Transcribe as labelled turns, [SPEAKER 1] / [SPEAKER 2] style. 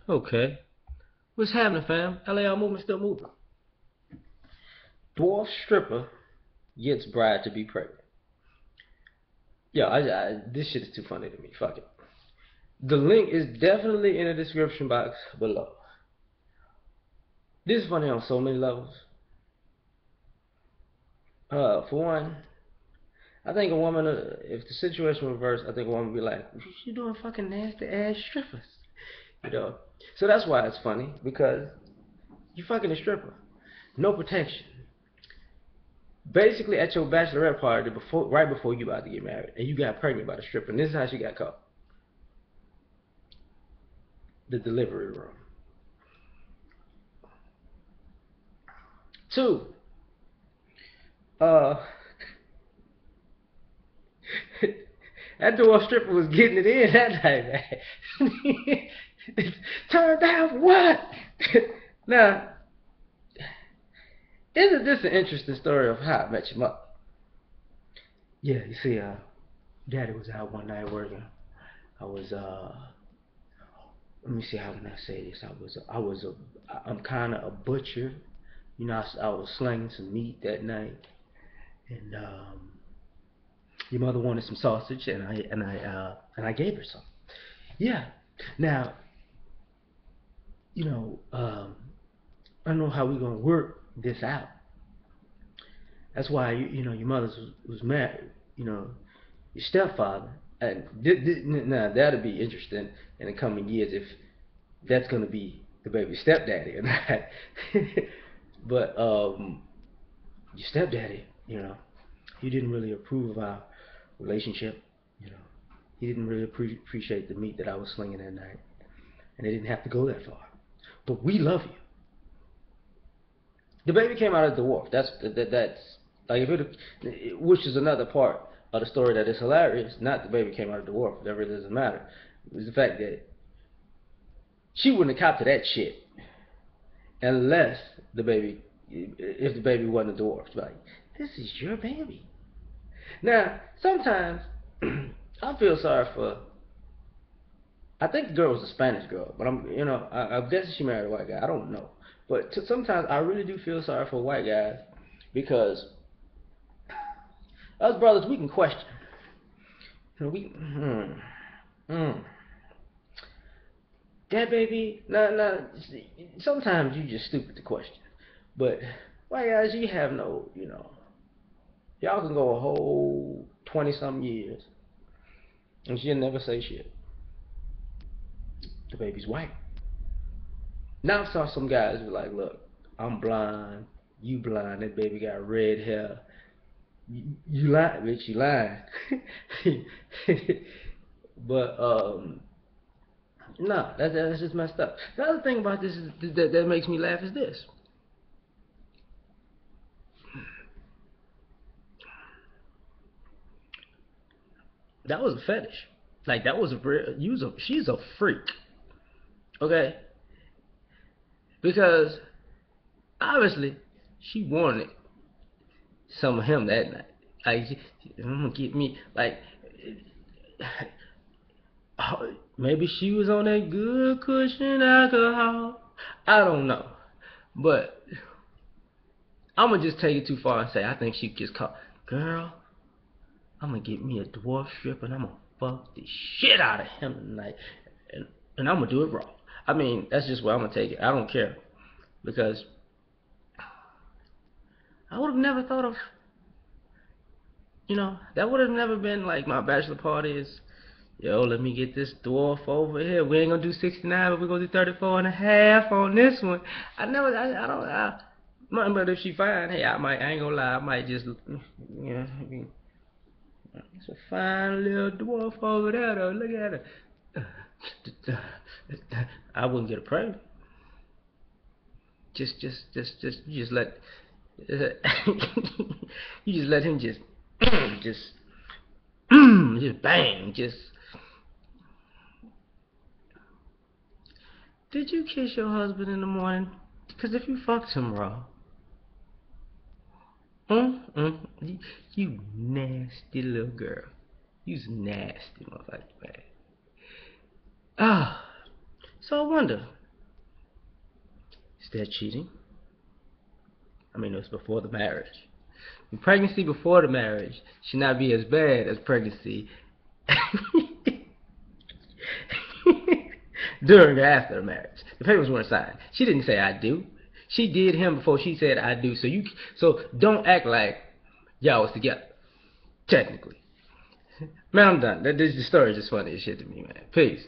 [SPEAKER 1] Okay. What's happening, fam? L.A.R movement still moving. Dwarf stripper gets bride to be pregnant. Yo, this shit is too funny to me. Fuck it. The link is definitely in the description box below. This is funny on so many levels. For one, I think a woman, if the situation reversed, I think a woman would be like, "You doing fucking nasty ass strippers," you know. So that's why it's funny because you fucking a stripper, no protection. Basically, at your bachelorette party, right before you about to get married, and you got pregnant by the stripper, and this is how she got caught: the delivery room. Two, uh, that dwarf stripper was getting it in that night, man. Turn down what? Now, isn't this an interesting story of how I met your mother? Yeah, you see, Daddy was out one night working. I was, let me see, how can I say this? I'm kind of a butcher. You know, I was slinging some meat that night, and your mother wanted some sausage, and I gave her some. Yeah. Now, you know, I don't know how we gonna work this out. That's why your mother was married. You know, your stepfather, and now that'll be interesting in the coming years if that's gonna be the baby stepdaddy or not. But your stepdaddy, he didn't really approve of our relationship. You know, he didn't really appreciate the meat that I was slinging that night, and it didn't have to go that far. But we love you. The baby came out of the Dwarf. That's like if it, which is another part of the story that is hilarious. Not the baby came out of the Dwarf. That really doesn't matter. It was the fact that she wouldn't have copped to that shit unless if the baby wasn't a dwarf. It's like, this is your baby. Now, sometimes I feel sorry for. I think the girl was a Spanish girl, but I'm guessing she married a white guy. I don't know, but sometimes I really do feel sorry for white guys because us brothers we can question. We that baby. Nah. Sometimes you just stupid to question, but white guys you have no. Y'all can go a whole 20 some years and she'll never say shit. The baby's white. Now I saw some guys who were like, look, I'm blind, you blind, that baby got red hair. You lying, bitch, you lying. But no, that's just messed up. The other thing about this is that makes me laugh is this. That was a fetish. Like that was a real. She's a freak. Okay, because obviously she wanted some of him that night. Like, I'm gonna get me like. Maybe she was on that good cushion alcohol. I don't know, but I'm gonna just take it too far and say I think she just caught. Girl, I'm gonna get me a dwarf strip and I'm gonna fuck the shit out of him tonight, and I'm gonna do it raw. I mean, that's just where I'm gonna take it. I don't care because I would have never thought of, that would have never been like my bachelor party is, yo, let me get this dwarf over here. We ain't gonna do 69, but we're gonna do 34 and a half on this one. I don't, but if she fine, hey, I ain't gonna lie, I might just, I mean, it's a fine little dwarf over there, though. Look at her. I wouldn't get a pregnant. You just let, you just let him just, just bang, just. Did you kiss your husband in the morning? Because if you fucked him raw, you nasty little girl. You's nasty motherfucker, man. Ah, So I wonder, is that cheating? I mean, it was before the marriage. Pregnancy before the marriage should not be as bad as pregnancy during or after the marriage. The papers weren't signed. She didn't say I do. She did him before she said I do. So don't act like y'all was together. Technically. Man, I'm done. The story is just funny as shit to me, man. Peace.